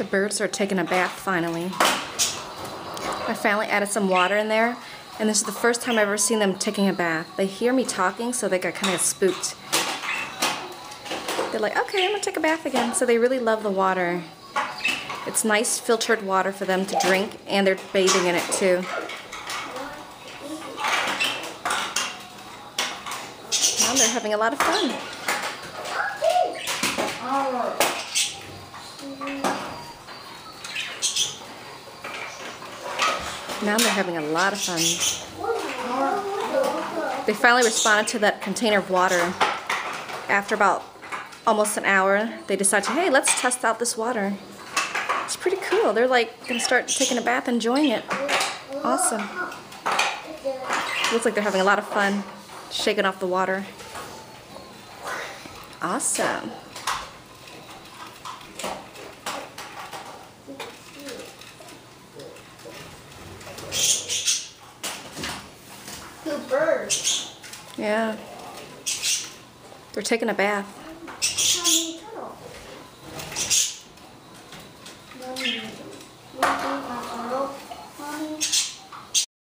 birds are taking a bath finally. I finally added some water in there, and this is the first time I've ever seen them taking a bath. They hear me talking, so they got kind of spooked. They're like, okay, I'm gonna take a bath again. So they really love the water. It's nice filtered water for them to drink, and they're bathing in it too. Now they're having a lot of fun. Now they're having a lot of fun. They finally responded to that container of water. After about almost an hour, they decided, hey, let's test out this water. It's pretty cool. They're like gonna start taking a bath, enjoying it. Awesome. Looks like they're having a lot of fun, shaking off the water. Awesome. Good birds. Yeah. They're taking a bath.